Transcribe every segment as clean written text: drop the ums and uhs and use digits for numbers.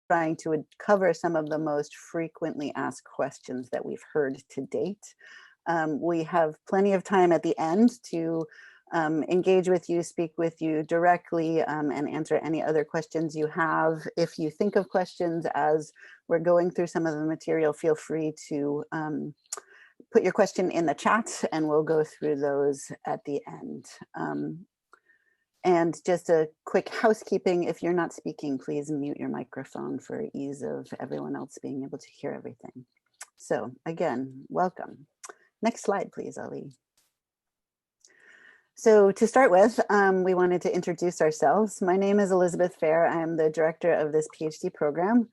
trying to cover some of the most frequently asked questions that we've heard to date. We have plenty of time at the end to engage with you, speak with you directly, and answer any other questions you have. If you think of questions as we're going through some of the material, feel free to put your question in the chat and we'll go through those at the end. And just a quick housekeeping, if you're not speaking, please mute your microphone for ease of everyone else being able to hear everything. So again, welcome. Next slide, please, Ali. So to start with, we wanted to introduce ourselves. My name is Elizabeth Fair. I am the director of this PhD program.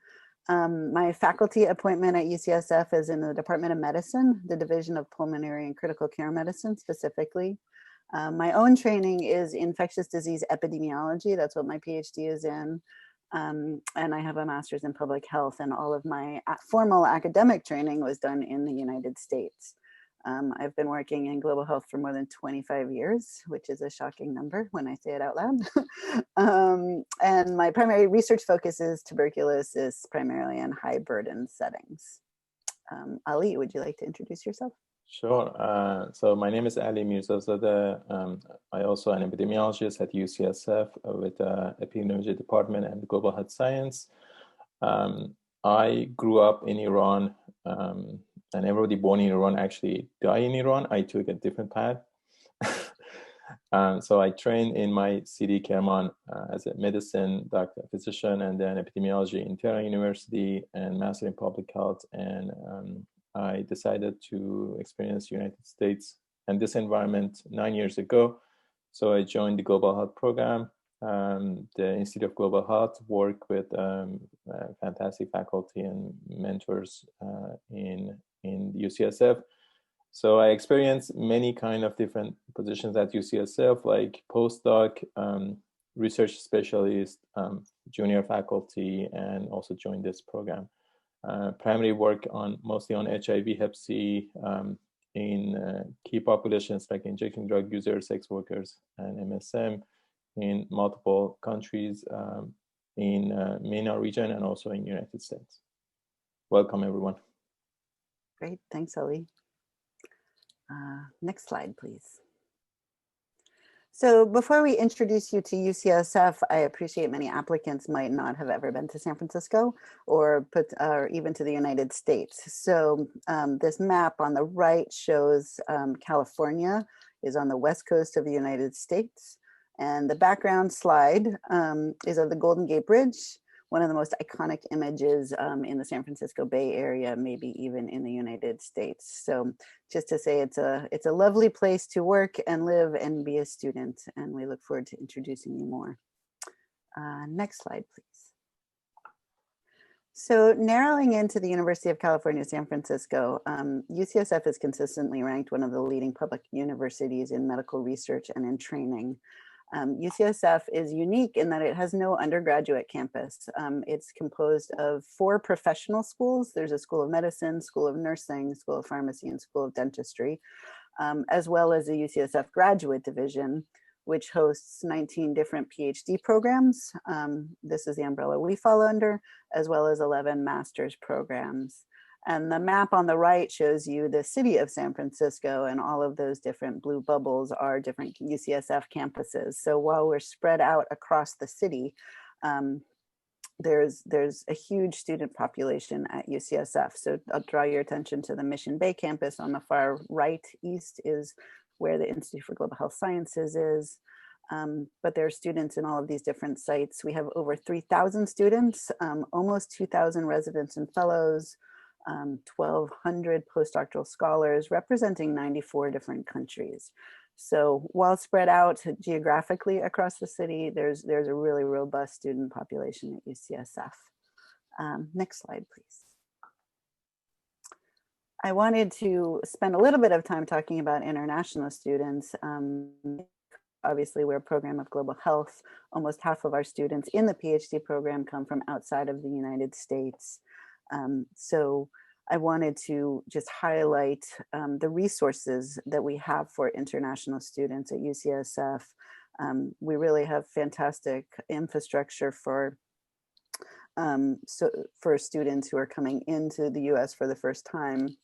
My faculty appointment at UCSF is in the Department of Medicine, the Division of Pulmonary and Critical Care Medicine specifically. My own training is infectious disease epidemiology. That's what my PhD is in. And I have a master's in public health, and all of my formal academic training was done in the United States. I've been working in global health for more than 25 years, which is a shocking number when I say it out loud. And my primary research focus is tuberculosis, primarily in high burden settings. Ali, would you like to introduce yourself? Sure. So my name is Ali Mirzazadeh. I also am an epidemiologist at UCSF with the epidemiology department and global health science. I grew up in Iran, and everybody born in Iran actually die in Iran. I took a different path. So I trained in my city, Kerman, as a medicine doctor, physician, and then epidemiology in Tehran University and master in public health. And I decided to experience the United States and this environment 9 years ago. So I joined the Global Health Program, the Institute of Global Health, work with fantastic faculty and mentors in UCSF. So I experienced many kind of different positions at UCSF, like postdoc, research specialist, junior faculty, and also joined this program. Primary work on mostly on HIV, Hep C, in key populations like injection drug users, sex workers, and MSM in multiple countries in MENA region and also in United States. Welcome, everyone. Great, thanks, Ali. Next slide, please. So before we introduce you to UCSF, I appreciate many applicants might not have ever been to San Francisco or even to the United States. So this map on the right shows California is on the west coast of the United States. And the background slide is of the Golden Gate Bridge, one of the most iconic images in the San Francisco Bay Area, maybe even in the United States. So just to say it's a lovely place to work and live and be a student, and we look forward to introducing you more. Next slide, please. So narrowing into the University of California, San Francisco, UCSF is consistently ranked one of the leading public universities in medical research and in training. UCSF is unique in that it has no undergraduate campus. It's composed of 4 professional schools. There's a School of Medicine, School of Nursing, School of Pharmacy, and School of Dentistry, as well as a UCSF graduate division, which hosts 19 different PhD programs. This is the umbrella we fall under, as well as 11 master's programs. And the map on the right shows you the city of San Francisco, and all of those different blue bubbles are different UCSF campuses. So while we're spread out across the city, there's a huge student population at UCSF. So I'll draw your attention to the Mission Bay campus on the far right. East is where the Institute for Global Health Sciences is. But there are students in all of these different sites. We have over 3,000 students, almost 2,000 residents and fellows, 1,200 postdoctoral scholars representing 94 different countries. So while spread out geographically across the city, there's a really robust student population at UCSF. Next slide, please. I wanted to spend a little bit of time talking about international students. Obviously, we're a program of global health. Almost half of our students in the PhD program come from outside of the United States. So I wanted to just highlight the resources that we have for international students at UCSF. We really have fantastic infrastructure for So for students who are coming into the US for the first time,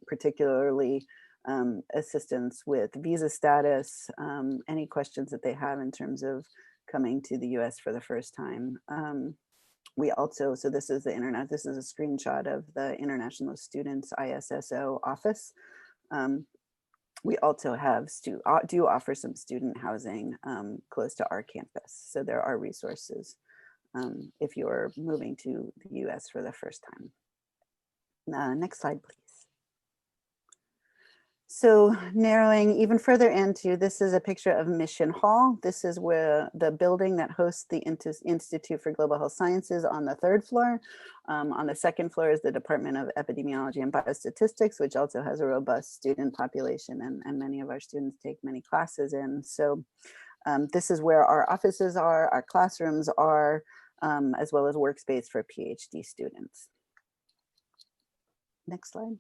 particularly assistance with visa status, any questions that they have in terms of coming to the US for the first time. We also, so this is the internet, this is a screenshot of the International Students ISSO office. We also have do offer some student housing close to our campus. So there are resources if you're moving to the US for the first time. Next slide, please. So narrowing even further into, this is a picture of Mission Hall. This is where the building that hosts the Institute for Global Health Sciences on the 3rd floor. On the 2nd floor is the Department of Epidemiology and Biostatistics, which also has a robust student population, and many of our students take many classes in. So this is where our offices are, our classrooms are, as well as workspace for PhD students. Next slide.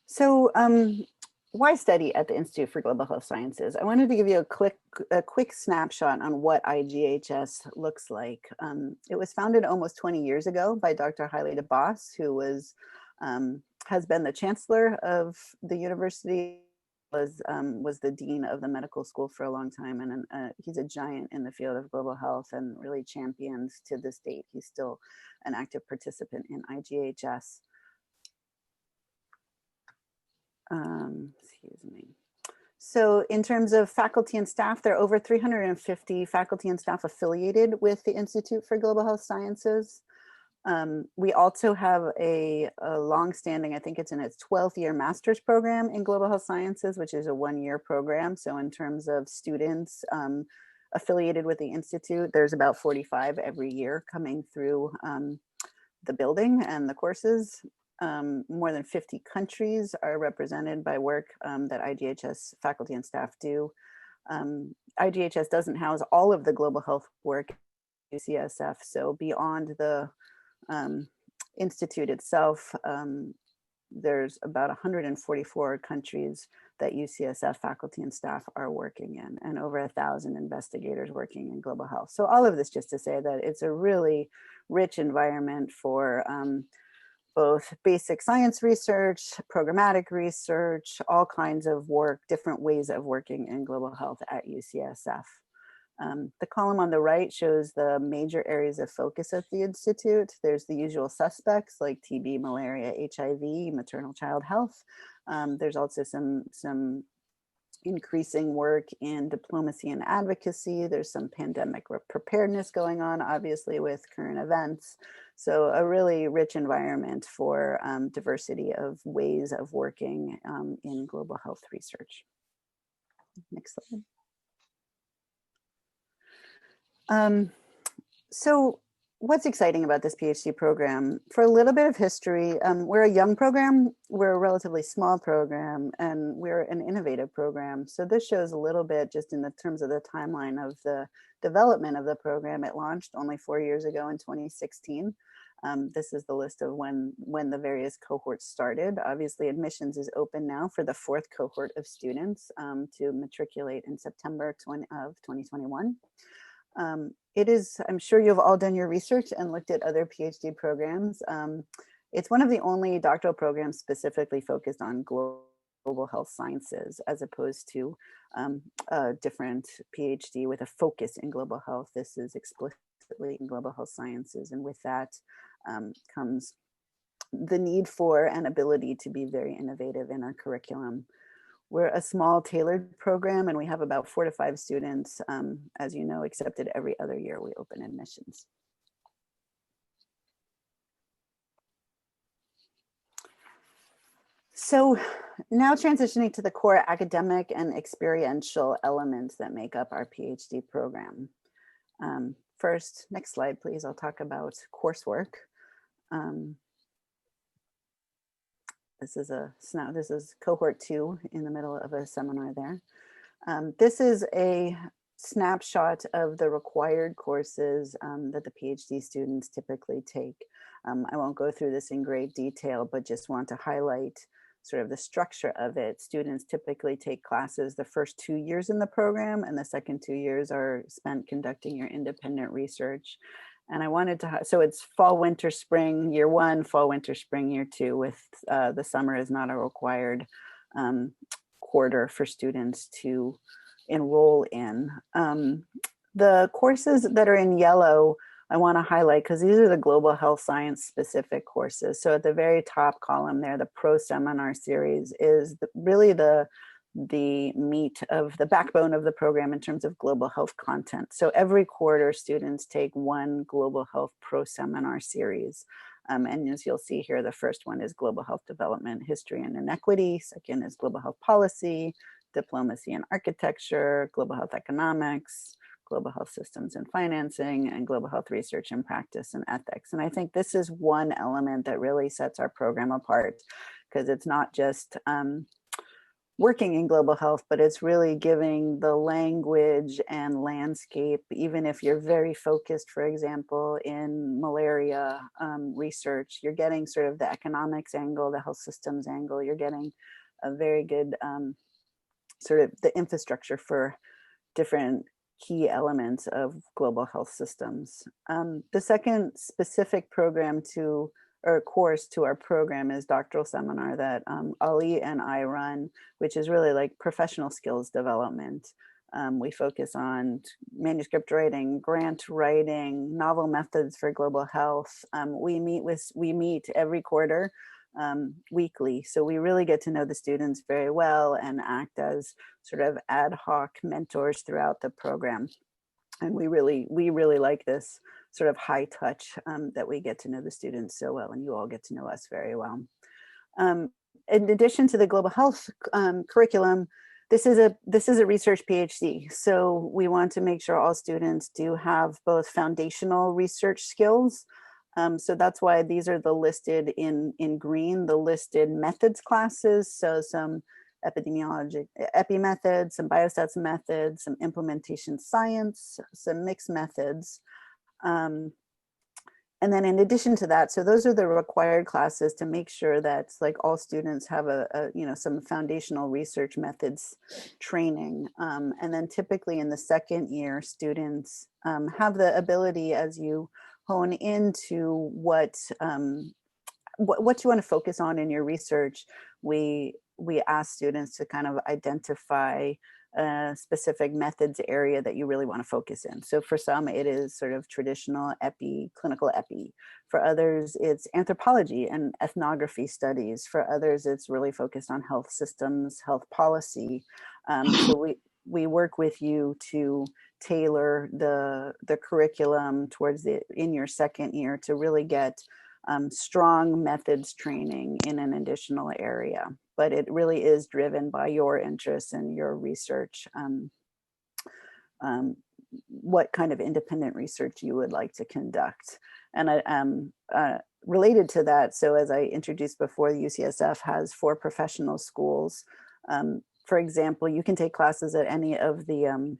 So why study at the Institute for Global Health Sciences? I wanted to give you a quick snapshot on what IGHS looks like. It was founded almost 20 years ago by Dr. Haile DeBoss, who has been the chancellor of the university, was the dean of the medical school for a long time, and he's a giant in the field of global health and really champions to this date. He's still an active participant in IGHS. Excuse me. So in terms of faculty and staff, there are over 350 faculty and staff affiliated with the Institute for Global Health Sciences. We also have a long-standing, I think it's in its 12th year master's program in Global Health Sciences, which is a 1-year program. So in terms of students affiliated with the Institute, there's about 45 every year coming through the building and the courses. More than 50 countries are represented by work that IGHS faculty and staff do. IGHS doesn't house all of the global health work at UCSF, so beyond the institute itself, there's about 144 countries that UCSF faculty and staff are working in, and over 1,000 investigators working in global health. So all of this just to say that it's a really rich environment for both basic science research, programmatic research, all kinds of work, different ways of working in global health at UCSF. The column on the right shows the major areas of focus at the Institute. There's the usual suspects like TB, malaria, HIV, maternal child health. There's also some increasing work in diplomacy and advocacy. There's some pandemic preparedness going on, obviously, with current events. So a really rich environment for diversity of ways of working in global health research. Next slide. So what's exciting about this PhD program? For a little bit of history, we're a young program, we're a relatively small program, and we're an innovative program. So this shows a little bit just in the terms of the timeline of the development of the program. It launched only 4 years ago in 2016. This is the list of when the various cohorts started. Obviously, admissions is open now for the 4th cohort of students to matriculate in September of 2021. It is, I'm sure you've all done your research and looked at other PhD programs. It's one of the only doctoral programs specifically focused on global health sciences, as opposed to a different PhD with a focus in global health. This is explicitly in global health sciences, and with that comes the need for and ability to be very innovative in our curriculum. We're a small tailored program, and we have about 4 to 5 students, as you know, accepted every other year we open admissions. So now transitioning to the core academic and experiential elements that make up our PhD program. First, next slide, please. I'll talk about coursework. This is cohort 2 in the middle of a seminar there. This is a snapshot of the required courses that the PhD students typically take. I won't go through this in great detail, but just want to highlight sort of the structure of it. Students typically take classes the first 2 years in the program, and the second 2 years are spent conducting your independent research. And I wanted to, so it's fall, winter, spring, year one, fall, winter, spring, year two, with the summer is not a required quarter for students to enroll in. The courses that are in yellow, I want to highlight because these are the global health science specific courses. So at the very top column there, the pro seminar series is really the meat of the backbone of the program in terms of global health content. So every quarter students take one global health pro seminar series. And as you'll see here, the first one is global health development, history and inequity. Second is global health policy, diplomacy and architecture, global health economics, global health systems and financing, and global health research and practice and ethics. And I think this is one element that really sets our program apart, because it's not just working in global health, but it's really giving the language and landscape, even if you're very focused, for example, in malaria research, you're getting sort of the economics angle, the health systems angle, you're getting a very good sort of the infrastructure for different key elements of global health systems. The second specific program or course to our program is doctoral seminar that Ali and I run, which is really like professional skills development. We focus on manuscript writing, grant writing, novel methods for global health. We meet every quarter, weekly. So we really get to know the students very well and act as sort of ad hoc mentors throughout the program. And we really like this sort of high touch that we get to know the students so well, and you all get to know us very well. In addition to the global health curriculum, this is a research PhD. So we want to make sure all students do have both foundational research skills. So that's why these are the listed in green, the listed methods classes. So some epidemiology, epi methods, some biostats methods, some implementation science, some mixed methods. And then in addition to that, so those are the required classes to make sure that like all students have some foundational research methods training. And then typically in the second year, students have the ability, as you hone into what you want to focus on in your research, we ask students to kind of identify a specific methods area that you really want to focus in. So for some, it is sort of traditional clinical epi. For others, it's anthropology and ethnography studies. For others, it's really focused on health systems, health policy. So we work with you to tailor the curriculum in your second year to really get strong methods training in an additional area. But it really is driven by your interests and your research, what kind of independent research you would like to conduct. And related to that, so as I introduced before, the UCSF has 4 professional schools. For example, you can take classes at any of the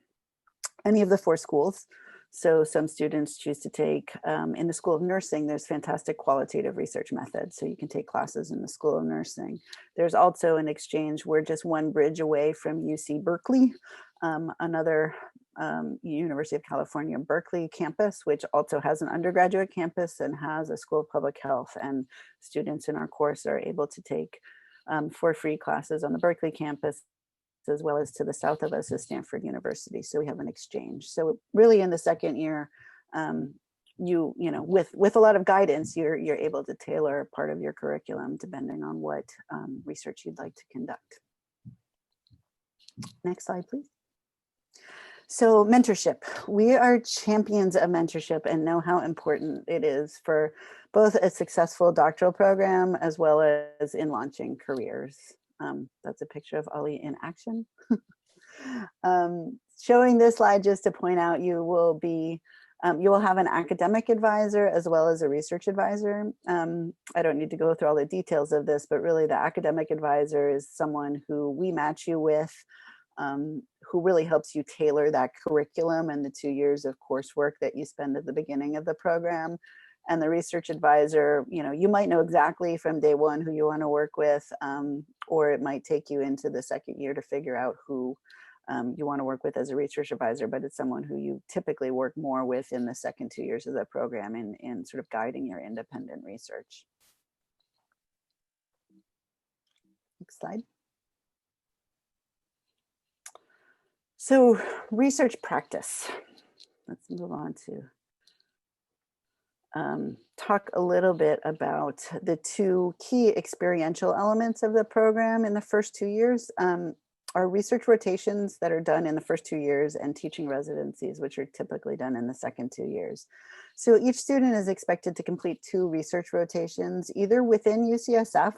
4 schools. So some students choose to take, in the School of Nursing, there's fantastic qualitative research methods. So you can take classes in the School of Nursing. There's also an exchange. We're just one bridge away from UC Berkeley, another University of California, Berkeley campus, which also has an undergraduate campus and has a School of Public Health. And students in our course are able to take for free classes on the Berkeley campus, as well as to the south of us is Stanford University. So we have an exchange. So really in the second year, with a lot of guidance, you're able to tailor part of your curriculum depending on what research you'd like to conduct. Next slide, please. So mentorship. We are champions of mentorship and know how important it is for both a successful doctoral program as well as in launching careers. That's a picture of Ali in action. Showing this slide just to point out, you will have an academic advisor as well as a research advisor. I don't need to go through all the details of this, but really the academic advisor is someone who we match you with, who really helps you tailor that curriculum and the 2 years of coursework that you spend at the beginning of the program. And the research advisor, you might know exactly from day one who you want to work with, or it might take you into the second year to figure out who you want to work with as a research advisor, but it's someone who you typically work more with in the second 2 years of the program in sort of guiding your independent research. Next slide. So research practice. Let's move on to talk a little bit about the two key experiential elements of the program in the first 2 years. Are research rotations that are done in the first 2 years and teaching residencies, which are typically done in the second 2 years. So each student is expected to complete 2 research rotations, either within UCSF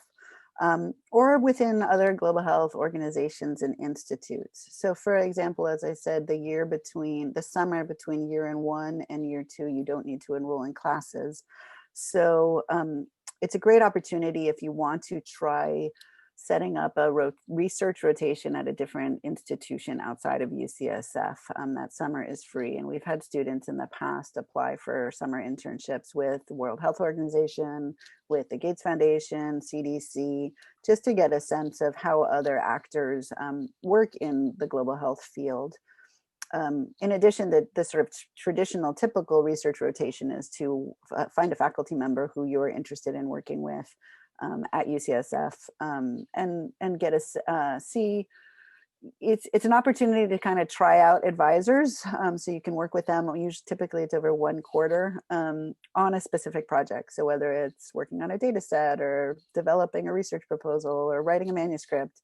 or within other global health organizations and institutes. So for example, as I said, the summer between year 1 and year 2, you don't need to enroll in classes. So it's a great opportunity if you want to try setting up a research rotation at a different institution outside of UCSF. That summer is free. And we've had students in the past apply for summer internships with the World Health Organization, with the Gates Foundation, CDC, just to get a sense of how other actors work in the global health field. In addition, the sort of traditional typical research rotation is to find a faculty member who you're interested in working with at UCSF and get a see. It's an opportunity to kind of try out advisors, so you can work with them. Typically it's over 1 quarter on a specific project. So whether it's working on a data set or developing a research proposal or writing a manuscript,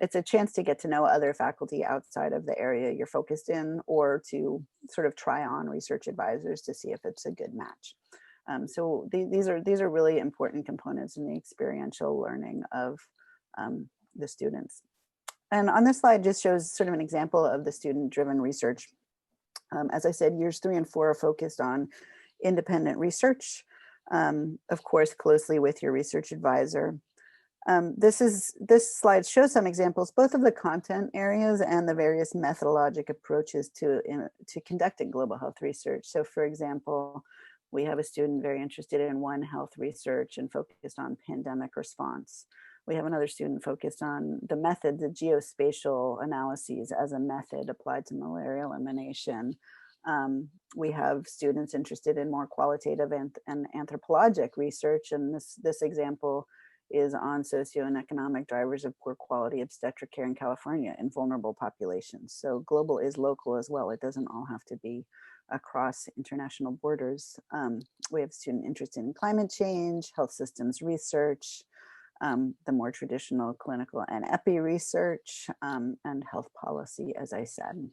it's a chance to get to know other faculty outside of the area you're focused in, or to sort of try on research advisors to see if it's a good match. So these are really important components in the experiential learning of the students. And on this slide just shows sort of an example of the student-driven research. As I said, years 3 and 4 are focused on independent research, of course, closely with your research advisor. This slide shows some examples, both of the content areas and the various methodologic approaches to conducting global health research. So for example, we have a student very interested in One Health research and focused on pandemic response. We have another student focused on the method, the geospatial analyses as a method applied to malaria elimination. We have students interested in more qualitative and anthropologic research, and this example is on socioeconomic drivers of poor quality obstetric care in California in vulnerable populations. So global is local as well. It doesn't all have to be across international borders. We have student interested in climate change, health systems research, the more traditional clinical and epi research, and health policy, as I said.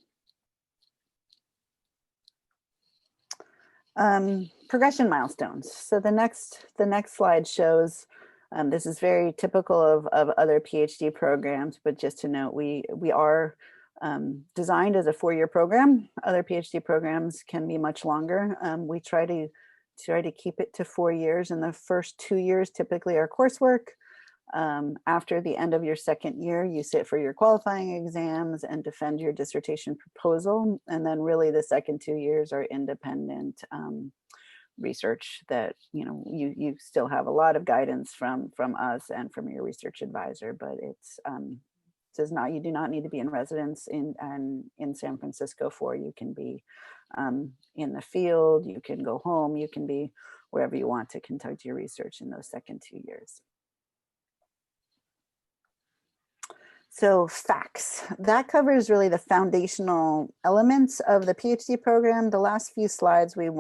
Progression milestones. So the next slide shows, this is very typical of other PhD programs, but just to note, we are designed as a 4-year program. Other PhD programs can be much longer. We try to keep it to 4 years. In the first 2 years, typically are coursework. After the end of your second year, you sit for your qualifying exams and defend your dissertation proposal. And then really the second 2 years are independent research that, you still have a lot of guidance from us and from your research advisor, but it's you do not need to be in residence in San Francisco you can be in the field, you can go home, you can be wherever you want to conduct your research in those second 2 years. So facts, that covers really the foundational elements of the PhD program. The last few slides we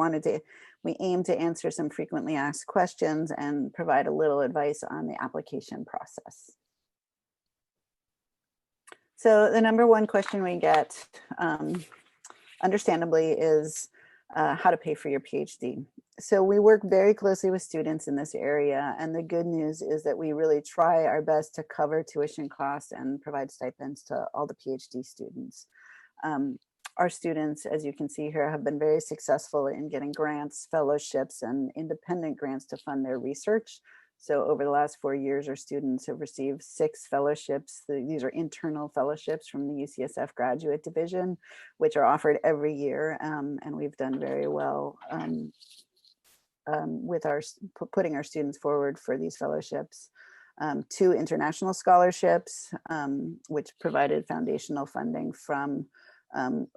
aim to answer some frequently asked questions and provide a little advice on the application process. So the number one question we get, understandably, is how to pay for your PhD. So we work very closely with students in this area, and the good news is that we really try our best to cover tuition costs and provide stipends to all the PhD students. Our students, as you can see here, have been very successful in getting grants, fellowships, and independent grants to fund their research. So over the last 4 years, our students have received 6 fellowships. These are internal fellowships from the UCSF Graduate Division, which are offered every year, and we've done very well with putting our students forward for these fellowships. 2 international scholarships, which provided foundational funding from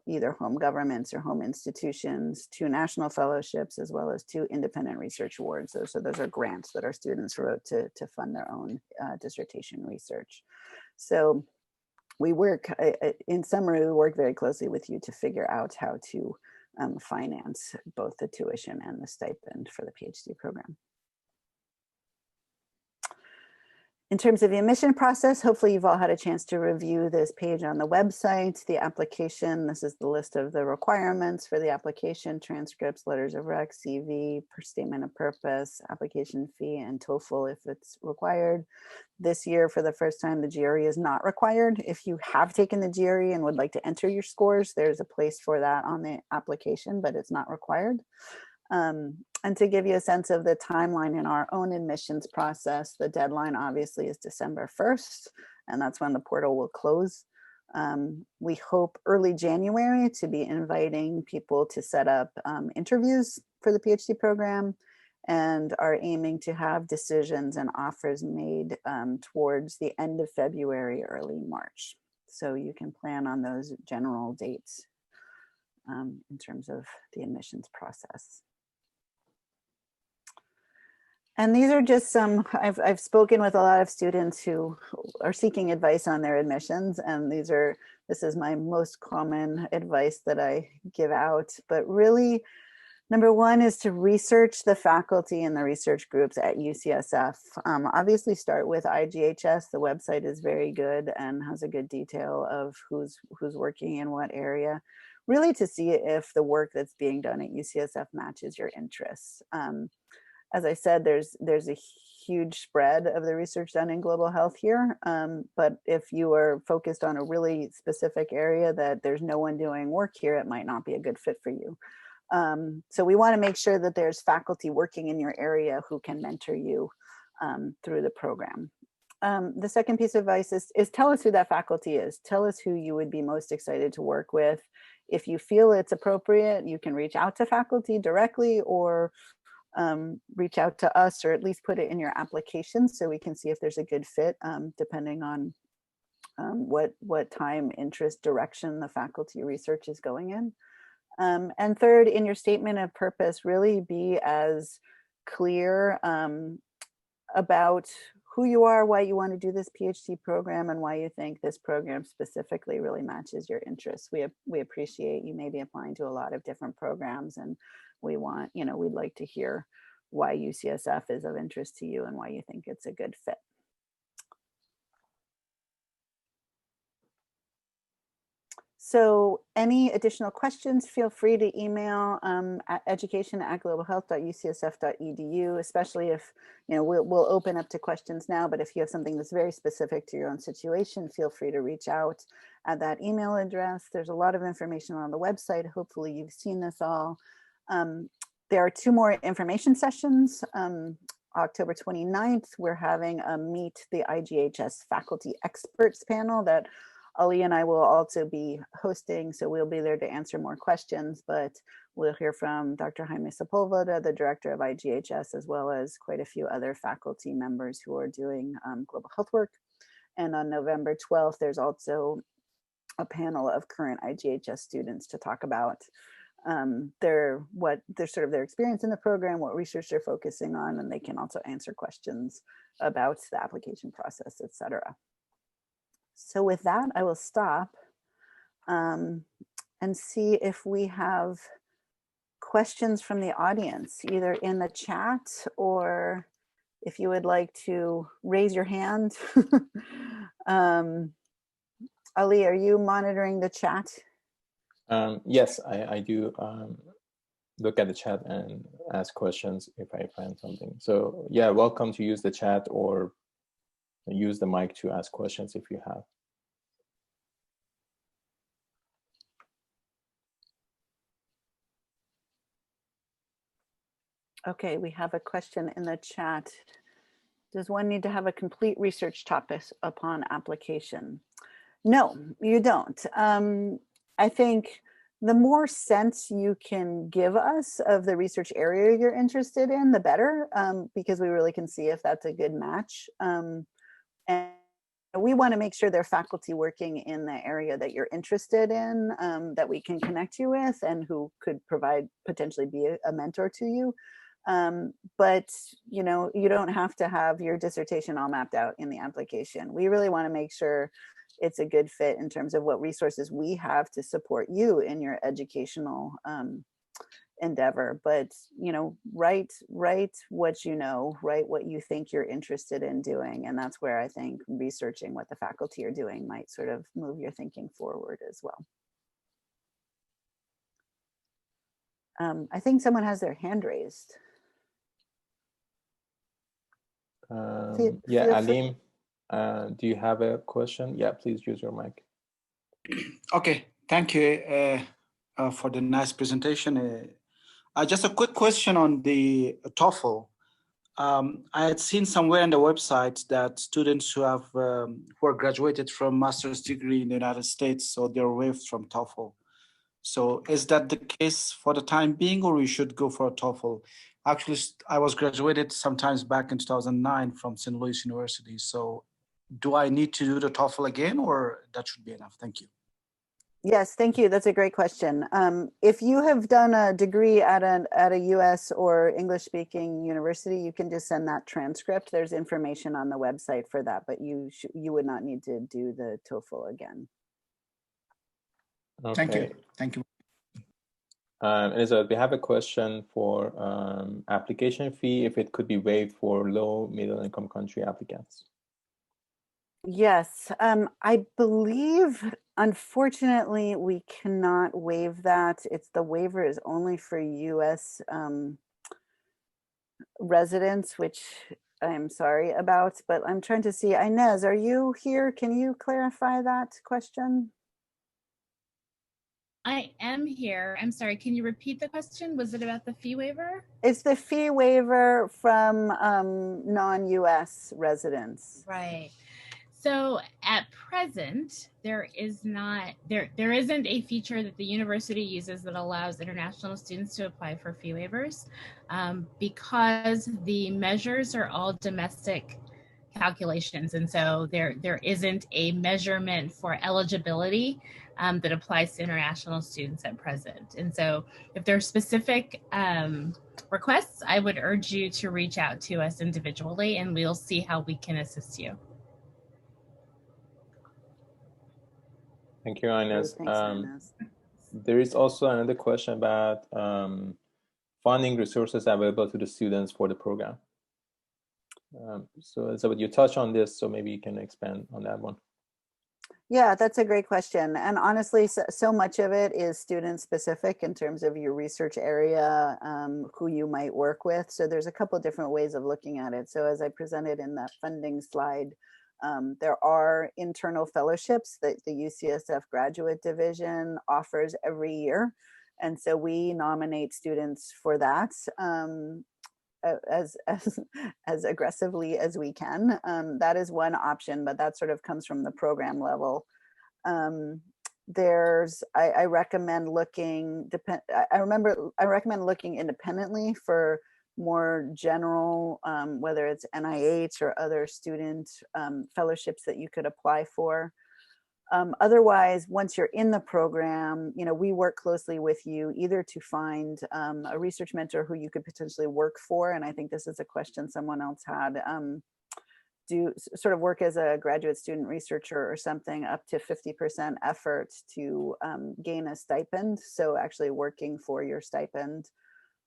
either home governments or home institutions, 2 national fellowships, as well as 2 independent research awards. So those are grants that our students wrote to fund their own dissertation research. So we work, in summary, we work very closely with you to figure out how to finance both the tuition and the stipend for the PhD program. In terms of the admission process, hopefully you've all had a chance to review this page on the website, the application. This is the list of the requirements for the application: transcripts, letters of rec, CV, statement of purpose, application fee, and TOEFL if it's required. This year, for the first time, the GRE is not required. If you have taken the GRE and would like to enter your scores, there's a place for that on the application, but it's not required. And to give you a sense of the timeline in our own admissions process, the deadline obviously is December 1st, and that's when the portal will close. We hope early January to be inviting people to set up interviews for the PhD program, and are aiming to have decisions and offers made towards the end of February, early March. So you can plan on those general dates in terms of the admissions process. And these are just some, I've spoken with a lot of students who are seeking advice on their admissions, and this is my most common advice that I give out. But really, number one is to research the faculty and the research groups at UCSF. Obviously start with IGHS. The website is very good and has a good detail of who's working in what area, really to see if the work that's being done at UCSF matches your interests. As I said, there's a huge spread of the research done in global health here. But if you are focused on a really specific area that there's no one doing work here, it might not be a good fit for you. So we want to make sure that there's faculty working in your area who can mentor you through the program. The second piece of advice is tell us who that faculty is. Tell us who you would be most excited to work with. If you feel it's appropriate, you can reach out to faculty directly, or reach out to us, or at least put it in your application so we can see if there's a good fit, depending on what time, interest, direction the faculty research is going in. And third, in your statement of purpose, really be as clear about who you are, why you want to do this PhD program, and why you think this program specifically really matches your interests. We appreciate you may be applying to a lot of different programs, and we'd like to hear why UCSF is of interest to you and why you think it's a good fit. So any additional questions, feel free to email at education@globalhealth.ucsf.edu, especially if, we'll open up to questions now, but if you have something that's very specific to your own situation, feel free to reach out at that email address. There's a lot of information on the website. Hopefully you've seen this all. There are 2 more information sessions. October 29th, we're having a Meet the IGHS Faculty Experts panel that Ali and I will also be hosting, so we'll be there to answer more questions, but we'll hear from Dr. Jaime Sepulveda, the director of IGHS, as well as quite a few other faculty members who are doing global health work. And on November 12th, there's also a panel of current IGHS students to talk about their experience in the program, what research they're focusing on, and they can also answer questions about the application process, etc. So with that, I will stop and see if we have questions from the audience, either in the chat or if you would like to raise your hand. Ali, are you monitoring the chat? Yes, I do look at the chat and ask questions if I find something. So yeah, welcome to use the chat or use the mic to ask questions if you have. Okay, we have a question in the chat. Does one need to have a complete research topic upon application? No, you don't. I think the more sense you can give us of the research area you're interested in, the better, because we really can see if that's a good match. And we want to make sure they're faculty working in the area that you're interested in, that we can connect you with and who could potentially be a mentor to you. But you know, you don't have to have your dissertation all mapped out in the application. We really want to make sure it's a good fit in terms of what resources we have to support you in your educational endeavor. But you know, write what you know, write what you think you're interested in doing, and that's where I think researching what the faculty are doing might sort of move your thinking forward as well. I think someone has their hand raised. Yeah, Alim, do you have a question? Yeah, please use your mic. Okay, thank you for the nice presentation. Just a quick question on the TOEFL. I had seen somewhere on the website that students who have who are graduated from master's degree in the United States, so they're waived from TOEFL. So is that the case for the time being, or we should go for a TOEFL? Actually, I was graduated sometimes back in 2009 from St. Louis University. So do I need to do the TOEFL again, or that should be enough? Thank you. Yes, thank you. That's a great question. If you have done a degree at a US or English-speaking university, you can just send that transcript. There's information on the website for that, but you would not need to do the TOEFL again. Okay. Thank you. Thank you. Elizabeth, we have a question for application fee, if it could be waived for low, middle income country applicants. Yes, I believe, unfortunately, we cannot waive that. The waiver is only for US residents, which I'm sorry about, but I'm trying to see. Inez, are you here? Can you clarify that question? I am here. I'm sorry, can you repeat the question? Was it about the fee waiver? It's the fee waiver from non-US residents. Right. So at present, there isn't a feature that the university uses that allows international students to apply for fee waivers because the measures are all domestic calculations. And so there isn't a measurement for eligibility that applies to international students at present. And so if there are specific requests, I would urge you to reach out to us individually and we'll see how we can assist you. Thank you, Inez. Thanks, Inez. There is also another question about funding resources available to the students for the program. So Elizabeth, you touched on this, so maybe you can expand on that one. Yeah, that's a great question. And honestly, so much of it is student specific in terms of your research area, who you might work with. So there's a couple of different ways of looking at it. So as I presented in that funding slide, there are internal fellowships that the UCSF Graduate Division offers every year. And so we nominate students for that as aggressively as we can. That is one option, but that sort of comes from the program level. I recommend looking, I recommend looking independently for more general, whether it's NIH or other student fellowships that you could apply for. Otherwise, once you're in the program, you know, we work closely with you either to find a research mentor who you could potentially work for. And I think this is a question someone else had. Do sort of work as a graduate student researcher or something up to 50% effort to gain a stipend. So actually working for your stipend.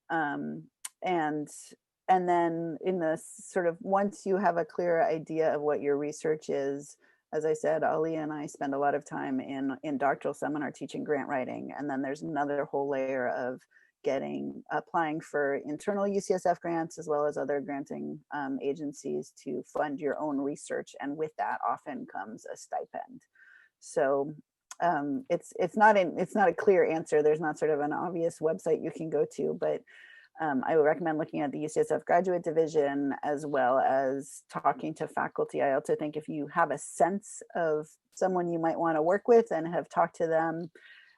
And then in the sort of, once you have a clear idea of what your research is, as I said, Ali and I spend a lot of time in doctoral seminar teaching grant writing. And then there's another whole layer of applying for internal UCSF grants as well as other granting agencies to fund your own research. And with that often comes a stipend. So it's not a clear answer. There's not sort of an obvious website you can go to, but I would recommend looking at the UCSF Graduate Division as well as talking to faculty. I also think if you have a sense of someone you might want to work with and have talked to them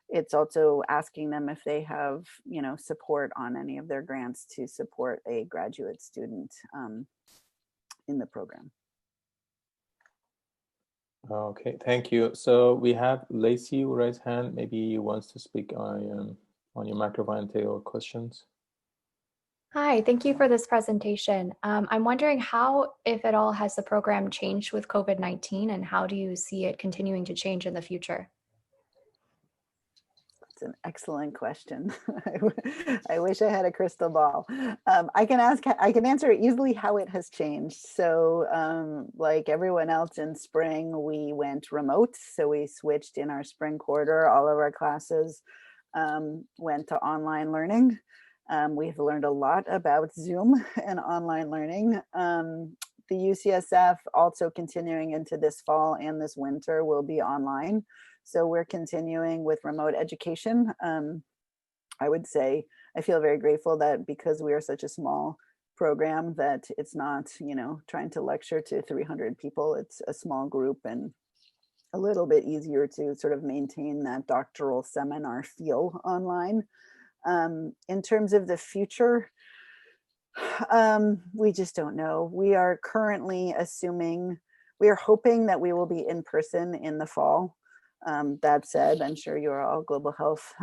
it's also asking them if they have, support on any of their grants to support a graduate student in the program. Okay, thank you. So we have Lacey who raised hand. Maybe he wants to speak on your microphone and take your questions. Hi, thank you for this presentation. I'm wondering how, if at all, has the program changed with COVID-19, and how do you see it continuing to change in the future? It's an excellent question. I wish I had a crystal ball. I can answer easily how it has changed. So like everyone else in spring, we went remote. So we switched in our spring quarter. All of our classes went to online learning. We've learned a lot about Zoom and online learning. The UCSF also continuing into this fall and this winter will be online. So we're continuing with remote education. I would say I feel very grateful that because we are such a small program that it's not, trying to lecture to 300 people. It's a small group and a little bit easier to sort of maintain that doctoral seminar feel online. In terms of the future, we just don't know. We are currently we are hoping that we will be in person in the fall. That said, I'm sure you're all global health,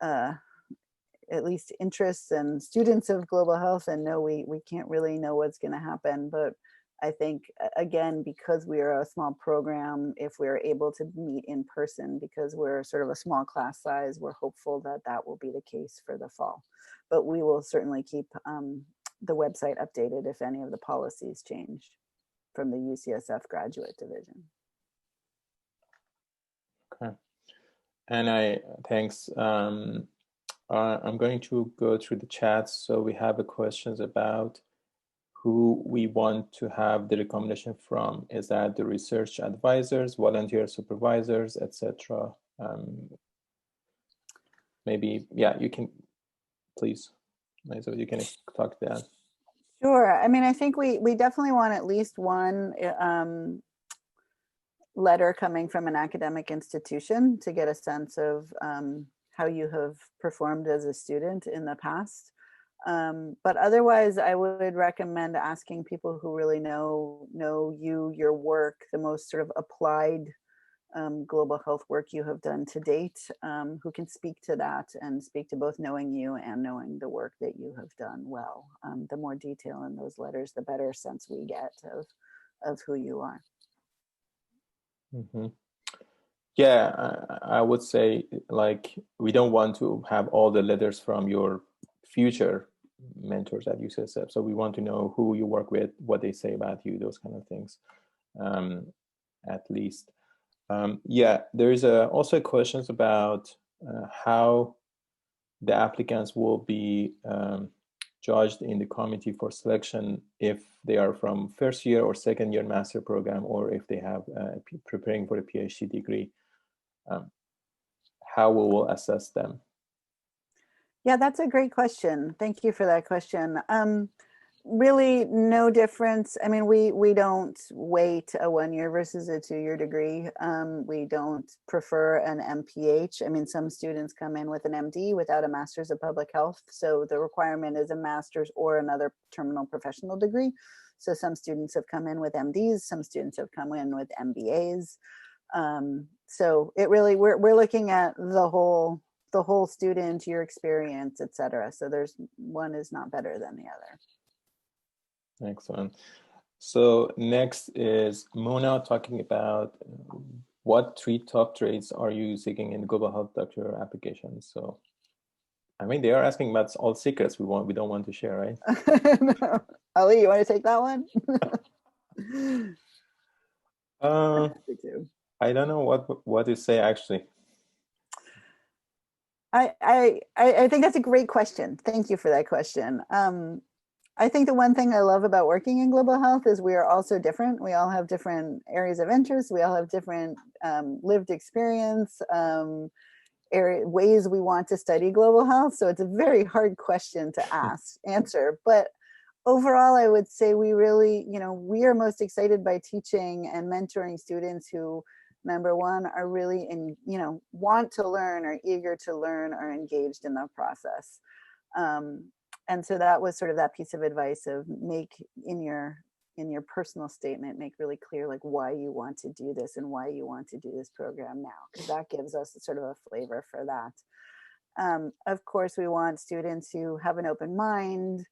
at least interests and students of global health, and know we can't really know what's going to happen. But I think, again, because we are a small program, if we're able to meet in person, because we're sort of a small class size, we're hopeful that that will be the case for the fall. But we will certainly keep the website updated if any of the policies change from the UCSF graduate division. Okay, and thanks. I'm going to go through the chat. So we have questions about who we want to have the recommendation from. Is that the research advisors, volunteer supervisors, etc.? Maybe, yeah, you can, please, Liza, you can talk to that. Sure. I mean, I think we definitely want at least one letter coming from an academic institution to get a sense of how you have performed as a student in the past. But otherwise, I would recommend asking people who really know you, your work, the most sort of applied global health work you have done to date, who can speak to that and speak to both knowing you and knowing the work that you have done well. The more detail in those letters, the better sense we get of who you are. Mm-hmm. Yeah, I would say, like, we don't want to have all the letters from your future mentors at UCSF. So we want to know who you work with, what they say about you, those kind of things, at least. Yeah, there is also questions about how the applicants will be judged in the committee for selection if they are from first year or second year master program, or if they have preparing for a PhD degree. How we will assess them? Yeah, that's a great question. Thank you for that question. Really no difference. I mean, we don't weight a 1 year versus a 2 year degree. We don't prefer an MPH. I mean, some students come in with an MD without a master's of public health. So the requirement is a master's or another terminal professional degree. So some students have come in with MDs, some students have come in with MBAs. So it really, we're looking at the whole student, your experience, et cetera. So there's one is not better than the other. Excellent. So next is Mona talking about what 3 top traits are you seeking in global health doctoral applications. So, I mean, they are asking about all secrets we don't want to share, right? No. Ali, you want to take that one? I don't know what to say actually. I think that's a great question. Thank you for that question. I think the one thing I love about working in global health is we are all so different. We all have different areas of interest. We all have different lived experience, ways we want to study global health. So it's a very hard question to answer. But overall, I would say we really, we are most excited by teaching and mentoring students who number one, are really want to learn, are eager to learn, are engaged in the process. And so that was sort of that piece of advice of make in your personal statement, make really clear like why you want to do this and why you want to do this program now, because that gives us sort of a flavor for that. Of course, we want students who have an open mind,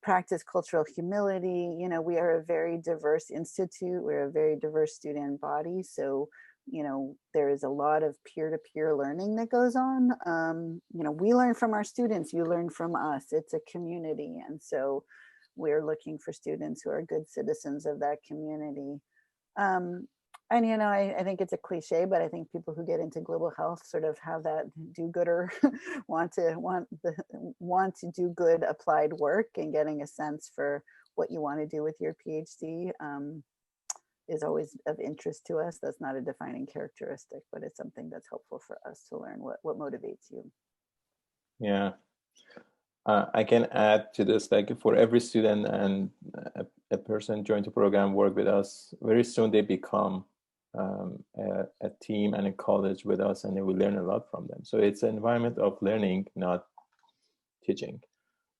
practice cultural humility. We are a very diverse institute. We're a very diverse student body. So, there is a lot of peer-to-peer learning that goes on. We learn from our students, you learn from us. It's a community. And so we're looking for students who are good citizens of that community. And, I think it's a cliche, but I think people who get into global health sort of have that do-gooder, want to do good applied work, and getting a sense for what you want to do with your PhD is always of interest to us. That's not a defining characteristic, but it's something that's helpful for us to learn what motivates you. Yeah. I can add to this, like for every student and a person join the program, work with us, very soon they become a team and a college with us, and they will learn a lot from them. So it's an environment of learning, not teaching.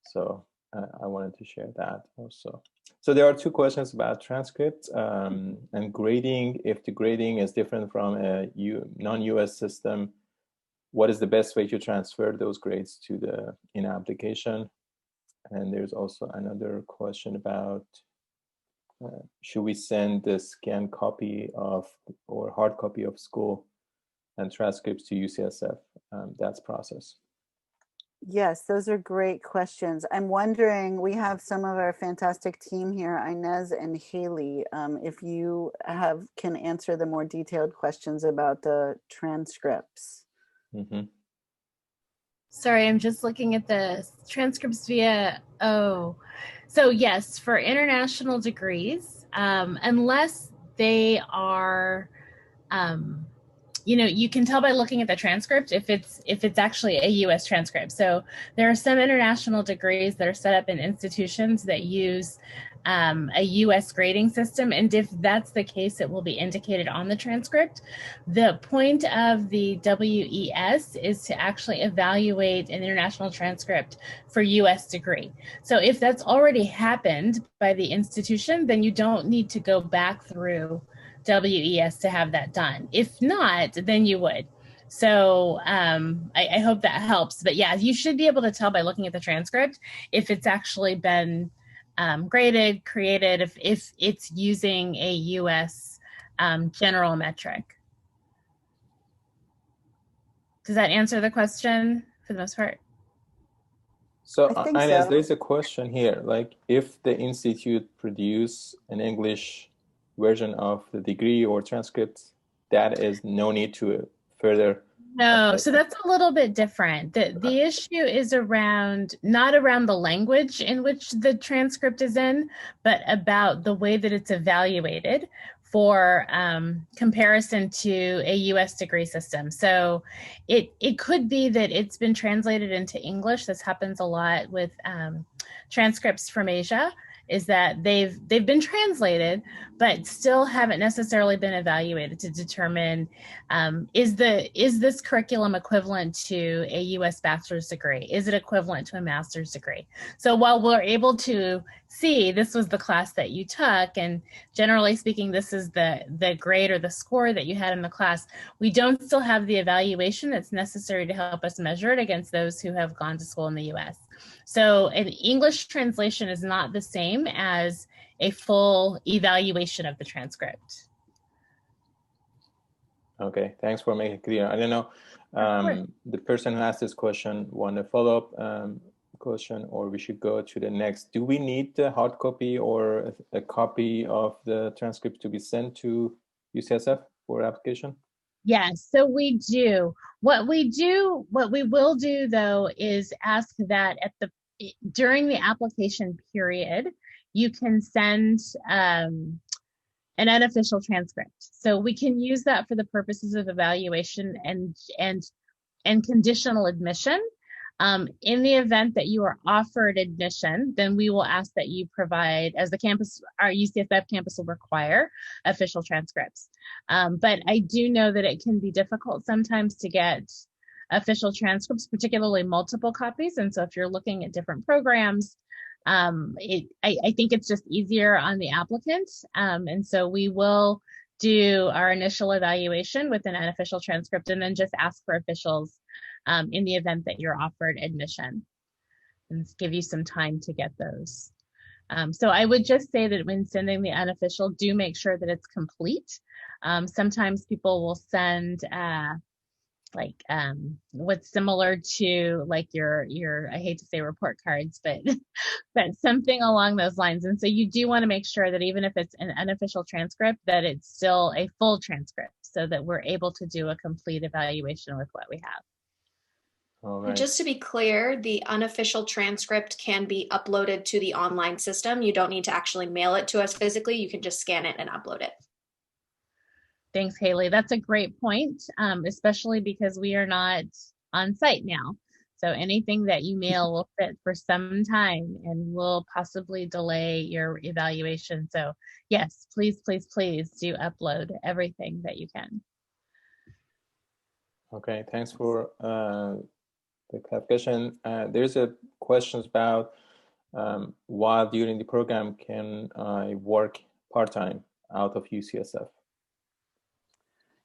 So I wanted to share that also. So there are two questions about transcripts and grading. If the grading is different from a non-US system, what is the best way to transfer those grades to the application? And there's also another question about should we send the scanned copy of or hard copy of school and transcripts to UCSF? That's process. Yes, those are great questions. I'm wondering, we have some of our fantastic team here, Inez and Haley, if you can answer the more detailed questions about the transcripts. Mm-hmm. Sorry, I'm just looking at the transcripts via, so yes, for international degrees, unless they are, you can tell by looking at the transcript if it's actually a US transcript. So there are some international degrees that are set up in institutions that use a US grading system. And if that's the case, it will be indicated on the transcript. The point of the WES is to actually evaluate an international transcript for US degree. So if that's already happened by the institution, then you don't need to go back through WES to have that done. If not, then you would. So I hope that helps. But yeah, you should be able to tell by looking at the transcript if it's actually been graded, created, if it's using a US general metric. Does that answer the question for the most part? So Inez, there's a question here, like if the institute produce an English version of the degree or transcript, that is no need to further. No, so that's a little bit different. The issue is not around the language in which the transcript is in, but about the way that it's evaluated for comparison to a US degree system. So it could be that it's been translated into English. This happens a lot with transcripts from Asia, is that they've been translated, but still haven't necessarily been evaluated to determine is this curriculum equivalent to a US bachelor's degree? Is it equivalent to a master's degree? So while we're able to see this was the class that you took, and generally speaking, this is the grade or the score that you had in the class, we don't still have the evaluation that's necessary to help us measure it against those who have gone to school in the US. So an English translation is not the same as a full evaluation of the transcript. Okay, thanks for making it clear. I don't know, the person who asked this question want a follow-up question, or we should go to the next. Do we need the hard copy or a copy of the transcript to be sent to UCSF for application? Yes, so we do. What we will do though is ask that during the application period, you can send an unofficial transcript. So we can use that for the purposes of evaluation and conditional admission. In the event that you are offered admission, then we will ask that you provide, as the campus, our UCSF campus will require official transcripts. But I do know that it can be difficult sometimes to get official transcripts, particularly multiple copies. And so if you're looking at different programs, I think it's just easier on the applicant. And so we will do our initial evaluation with an unofficial transcript and then just ask for officials in the event that you're offered admission, and give you some time to get those. So I would just say that when sending the unofficial, do make sure that it's complete. Sometimes people will send what's similar to like your I hate to say report cards, but but something along those lines. And so you do want to make sure that even if it's an unofficial transcript, that it's still a full transcript so that we're able to do a complete evaluation with what we have. All And right. just to be clear, the unofficial transcript can be uploaded to the online system. You don't need to actually mail it to us physically. You can just scan it and upload it. Thanks, Haley. That's a great point, especially because we are not on site now. So anything that you mail will sit for some time and will possibly delay your evaluation. So yes, please, please, please do upload everything that you can. Okay, thanks for the clarification. There's a question about while during the program can I work part-time out of UCSF?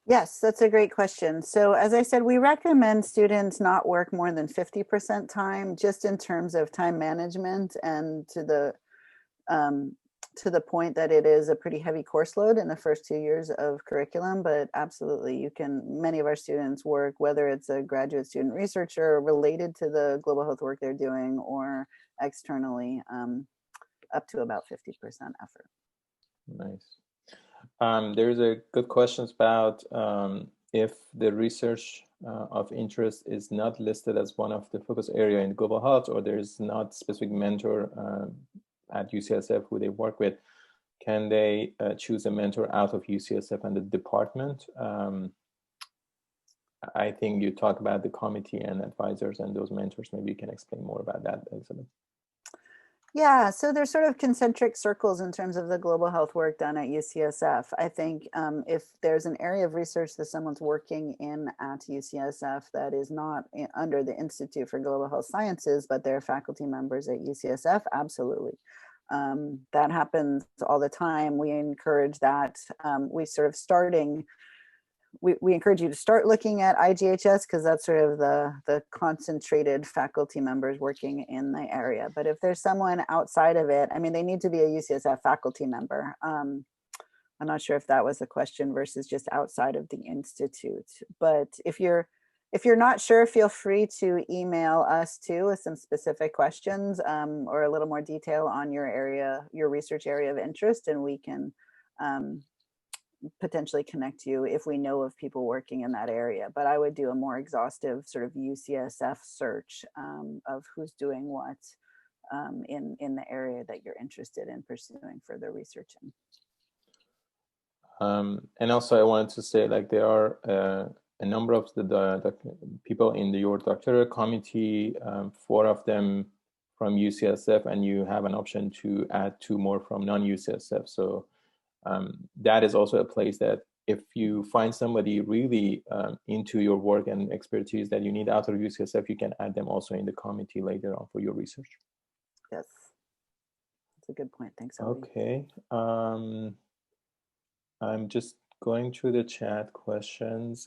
Yes, that's a great question. So as I said, we recommend students not work more than 50% time, just in terms of time management, and to the point that it is a pretty heavy course load in the first 2 years of curriculum. But absolutely, you can, many of our students work, whether it's a graduate student researcher related to the global health work they're doing or externally, up to about 50% effort. Nice. There's a good questions about if the research of interest is not listed as one of the focus area in global health, or there's not specific mentor at UCSF who they work with, can they choose a mentor out of UCSF and the department? I think you talk about the committee and advisors and those mentors. Maybe you can explain more about that, Elizabeth. Yeah, so there's sort of concentric circles in terms of the global health work done at UCSF. I think if there's an area of research that someone's working in at UCSF that is not under the Institute for Global Health Sciences, but they're faculty members at UCSF, absolutely. That happens all the time. We encourage that. We encourage you to start looking at IGHS because that's sort of the concentrated faculty members working in the area. But if there's someone outside of it, I mean, they need to be a UCSF faculty member. I'm not sure if that was the question versus just outside of the institute. But if you're not sure, feel free to email us too with some specific questions or a little more detail on your area, your research area of interest, and we can potentially connect you if we know of people working in that area. But I would do a more exhaustive sort of UCSF search of who's doing what in the area that you're interested in pursuing further research in. And also I wanted to say, like, there are a number of the people in your doctoral committee, 4 of them from UCSF, and you have an option to add 2 more from non-UCSF. So that is also a place that if you find somebody really into your work and expertise that you need out of UCSF, you can add them also in the committee later on for your research. Yes, that's a good point. Thanks, Ali. Okay. I'm just going through the chat questions.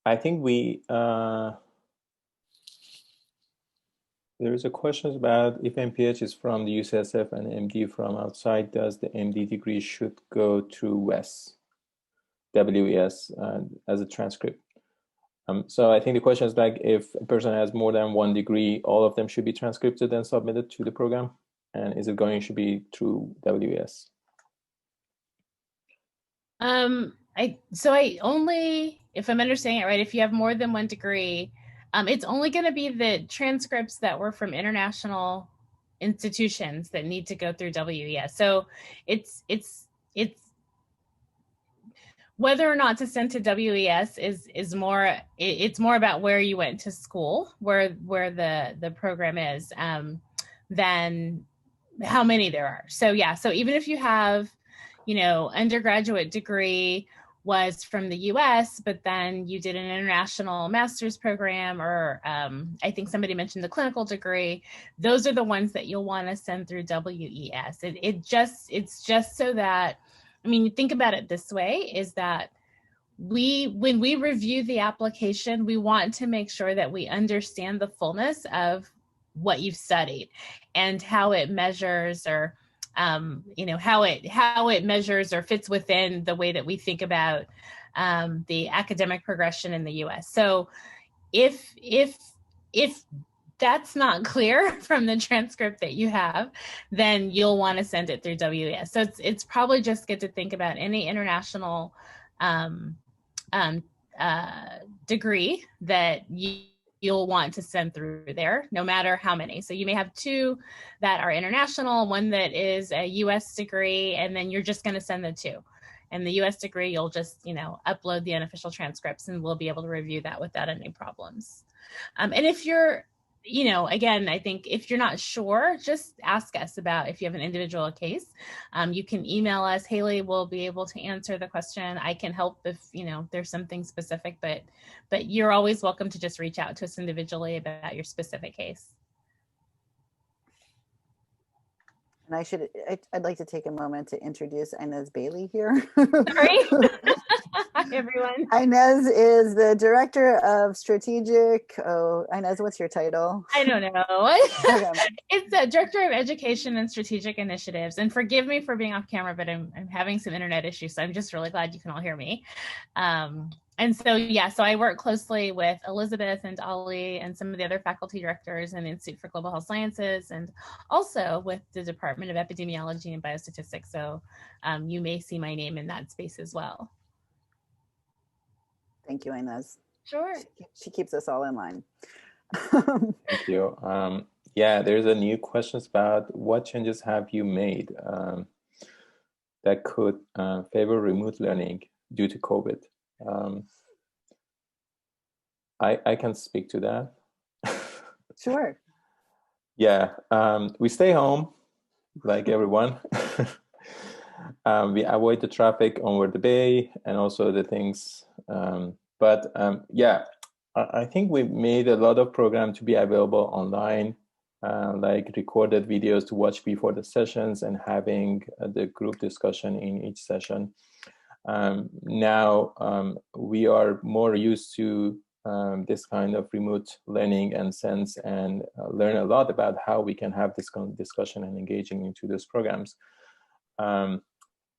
I think there is a question about if MPH is from the UCSF and MD from outside, does the MD degree should go through WES as a transcript? So I think the question is like, if a person has more than 1 degree, all of them should be transcripted and submitted to the program? And is it should be through WES? I only, if I'm understanding it right, if you have more than 1 degree, it's only going to be the transcripts that were from international institutions that need to go through WES. So whether or not to send to WES is more, it's more about where you went to school, where the program is, than how many there are. So yeah, so even if you have, you know, undergraduate degree was from the US, but then you did an international master's program, or I think somebody mentioned the clinical degree, those are the ones that you'll want to send through WES. It's just so that, I mean, think about it this way, is that when we review the application, we want to make sure that we understand the fullness of what you've studied and how it measures, or you know, how it measures or fits within the way that we think about the academic progression in the U.S. So if that's not clear from the transcript that you have, then you'll want to send it through WES. So it's probably just good to think about any international degree that you'll want to send through there, no matter how many. So you may have 2 that are international, 1 that is a US degree, and then you're just going to send the 2. And the US degree, you'll just, you know, upload the unofficial transcripts, and we'll be able to review that without any problems. And if you're, you know, again, I think if you're not sure, just ask us about if you have an individual case. You can email us. Haley will be able to answer the question. I can help if, you know, there's something specific, but you're always welcome to just reach out to us individually about your specific case. And I'd like to take a moment to introduce Inez Bailey here. Sorry. Hi, everyone. Inez is the Director of Strategic, Inez, what's your title? I don't know. Okay. It's the Director of Education and Strategic Initiatives. And forgive me for being off camera, but I'm having some internet issues, so I'm just really glad you can all hear me. And so, yeah, so I work closely with Elizabeth and Ali and some of the other faculty directors in the Institute for Global Health Sciences, and also with the Department of Epidemiology and Biostatistics. So you may see my name in that space as well. Thank you, Inez. Sure. She keeps us all in line. Thank you. Yeah, there's a new questions about what changes have you made that could favor remote learning due to COVID. I can speak to that. Sure. Yeah, we stay home like everyone. We avoid the traffic over the bay and also the things. But yeah, I think we made a lot of programs to be available online, like recorded videos to watch before the sessions and having the group discussion in each session. Now we are more used to this kind of remote learning and sense, and learn a lot about how we can have this kind of discussion and engaging into those programs.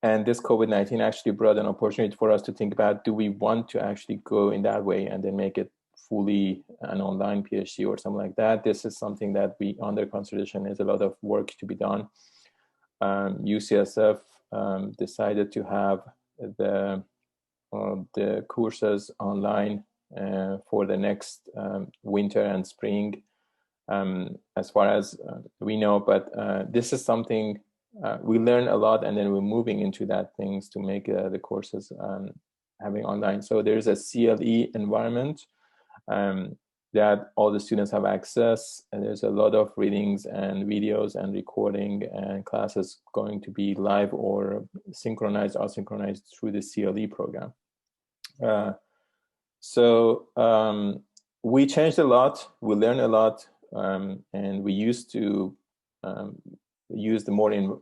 And this COVID-19 actually brought an opportunity for us to think about, do we want to actually go in that way and then make it fully an online PhD or something like that? This is something that we under consideration. Is a lot of work to be done. UCSF decided to have the courses online for the next winter and spring, as far as we know. But this is something we learn a lot, and then we're moving into that things to make the courses having online. So there's a CLE environment that all the students have access, and there's a lot of readings and videos and recording, and classes going to be live or synchronized or asynchronized through the CLE program. So we changed a lot, we learned a lot, and we used to use the more in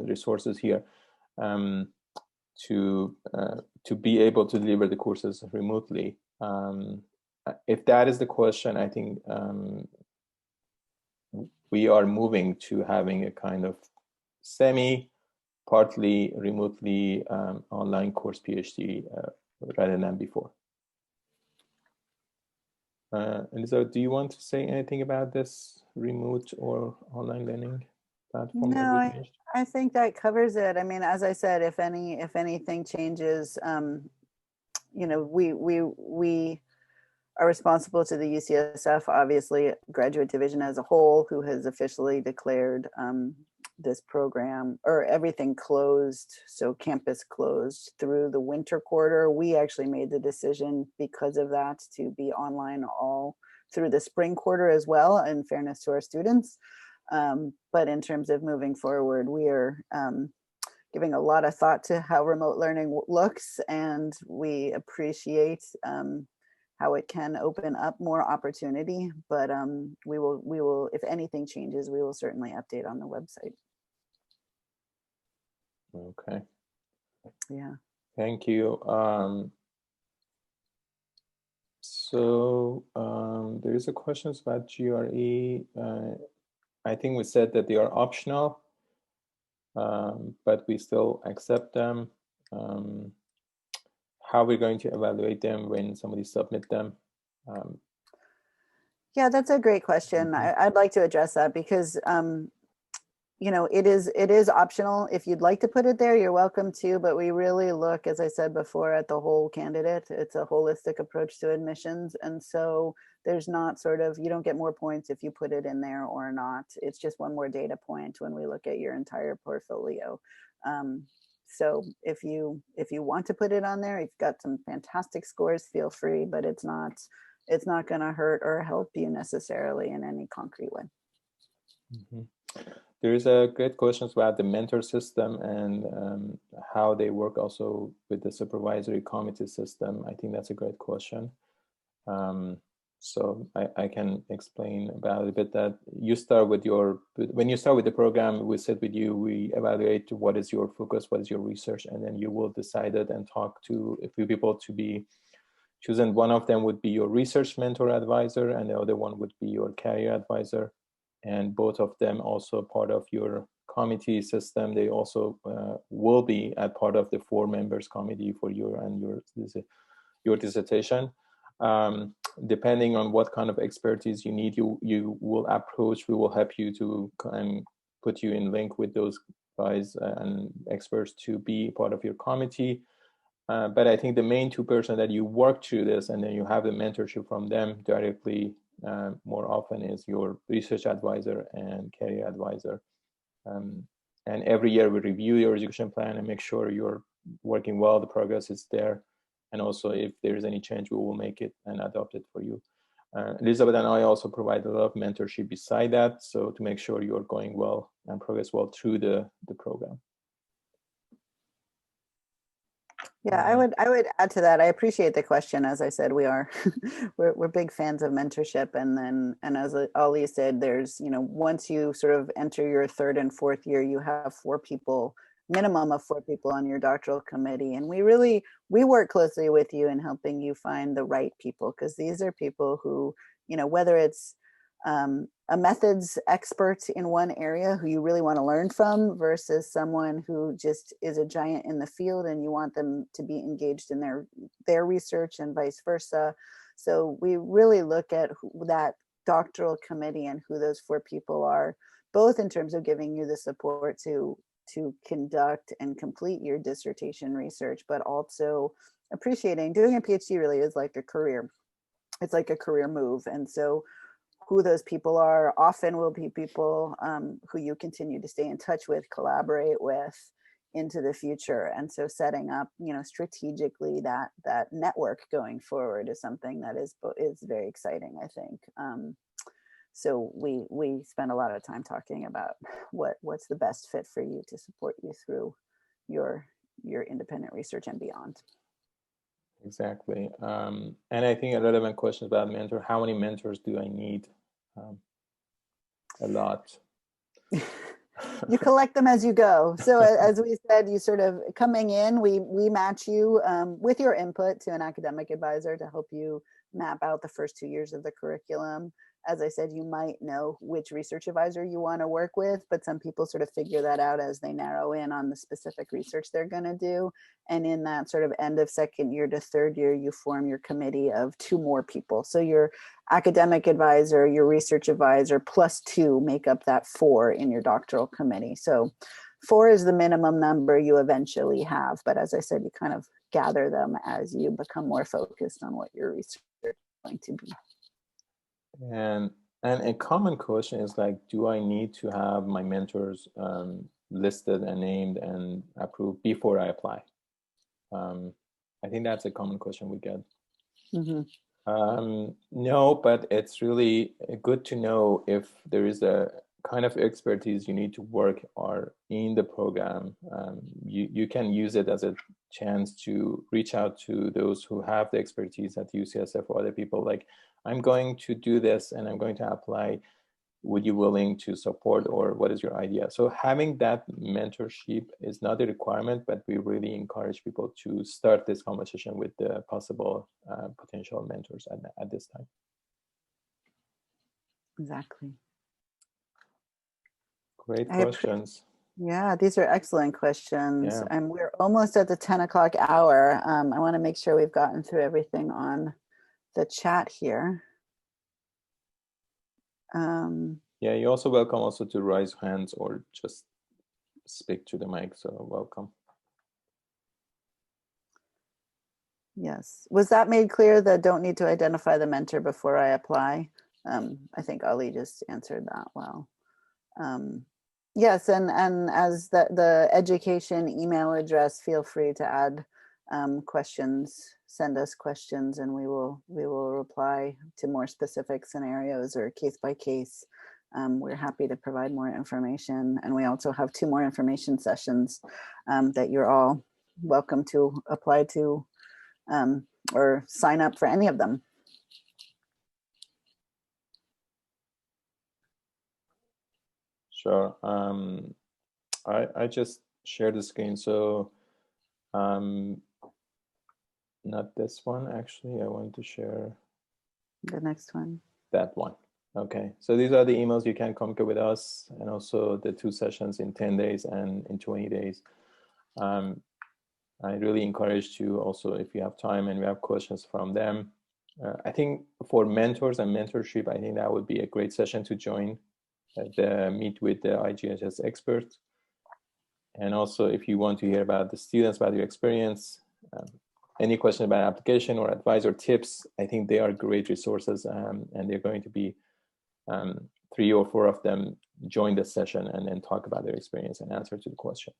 resources here to be able to deliver the courses remotely. If that is the question, I think we are moving to having a kind of partly remotely online course PhD rather than before. Elizabeth, do you want to say anything about this remote or online learning platform? No, I think that covers it. I mean, as I said, if anything changes, you know, we are responsible to the UCSF, obviously, graduate division as a whole, who has officially declared this program, or everything closed, so campus closed through the winter quarter. We actually made the decision because of that to be online all through the spring quarter as well, in fairness to our students. But in terms of moving forward, we are giving a lot of thought to how remote learning looks, and we appreciate how it can open up more opportunity. But we will, if anything changes, we will certainly update on the website. Okay. Yeah. Thank you. So there is a question about GRE. I think we said that they are optional, but we still accept them. How are we going to evaluate them when somebody submit them? Yeah, that's a great question. I'd like to address that because you know, it is optional. If you'd like to put it there, you're welcome to, but we really look, as I said before, at the whole candidate. It's a holistic approach to admissions. And so there's not sort of, you don't get more points if you put it in there or not. It's just one more data point when we look at your entire portfolio. So if you want to put it on there, you've got some fantastic scores, feel free, but it's not going to hurt or help you necessarily in any concrete way. Mm-hmm. There is a great question about the mentor system and how they work also with the supervisory committee system. I think that's a great question. So I can explain about it a bit that you start with when you start with the program, we sit with you, we evaluate what is your focus, what is your research, and then you will decide it and talk to a few people to be chosen. One of them would be your research mentor advisor, and the other one would be your career advisor. And both of them also part of your committee system. They also will be at part of the 4 members committee for your dissertation. Depending on what kind of expertise you need, you will approach. We will help you to and put you in link with those guys and experts to be part of your committee. But I think the main 2 persons that you work through this, and then you have the mentorship from them directly. More often is your research advisor and career advisor. And every year we review your education plan and make sure you're working well, the progress is there. And also if there is any change, we will make it and adopt it for you. Elizabeth and I also provide a lot of mentorship beside that, so to make sure you're going well and progress well through the program. Yeah, I would add to that. I appreciate the question. As I said, we're big fans of mentorship, and as Ali said, there's, you know, once you sort of enter your 3rd and 4th year, you have 4 people, minimum of 4 people on your doctoral committee, and we work closely with you in helping you find the right people, because these are people who, you know, whether it's a methods expert in one area who you really want to learn from versus someone who just is a giant in the field and you want them to be engaged in their research and vice versa. So we really look at that doctoral committee and who those 4 people are, both in terms of giving you the support to conduct and complete your dissertation research, but also appreciating doing a PhD really is like a career. It's like a career move. And so who those people are often will be people who you continue to stay in touch with, collaborate with into the future. And so setting up, you know, strategically that network going forward is something that is very exciting, I think. So we spend a lot of time talking about what's the best fit for you to support you through your independent research and beyond. Exactly. And I think a relevant question about mentor, how many mentors do I need? A lot. You collect them as you go. So as we said, you sort of coming in, we match you with your input to an academic advisor to help you map out the first 2 years of the curriculum. As I said, you might know which research advisor you want to work with, but some people sort of figure that out as they narrow in on the specific research they're going to do. And in that sort of end of 2nd year to 3rd year, you form your committee of 2 more people. So your academic advisor, your research advisor, plus 2 make up that 4 in your doctoral committee. So 4 is the minimum number you eventually have. But as I said, you kind of gather them as you become more focused on what your research is going to be. And And a common question is like, do I need to have my mentors listed and named and approved before I apply? I think that's a common question we get. No, but it's really good to know if there is a kind of expertise you need to work or in the program. You can use it as a chance to reach out to those who have the expertise at UCSF or other people, like, I'm going to do this and I'm going to apply. Would you willing to support, or what is your idea? So having that mentorship is not a requirement, but we really encourage people to start this conversation with the possible potential mentors at this time. Exactly. Great questions. Yeah, these are excellent questions. Yeah. And we're almost at the 10 o'clock hour. I want to make sure we've gotten through everything on the chat here. Yeah, you're also welcome also to raise hands or just speak to the mic, so welcome. Yes. Was that made clear, that don't need to identify the mentor before I apply? I think Ali just answered that well. Yes, and as the education email address, feel free to add questions, send us questions, and we will reply to more specific scenarios or case by case. We're happy to provide more information, and we also have 2 more information sessions that you're all welcome to apply to or sign up for any of them. Sure. I just shared the screen, so not this one, actually. I want to share The next one. that one. Okay, so these are the emails you can communicate with us, and also the 2 sessions in 10 days and in 20 days. I really encourage you also, if you have time and you have questions from them. I think for mentors and mentorship, I think that would be a great session to join, meet with the IGHS experts. And also, if you want to hear about the students, about your experience, any question about application or advice or tips, I think they are great resources, and they're going to be 3 or 4 of them join the session and then talk about their experience and answer to the questions.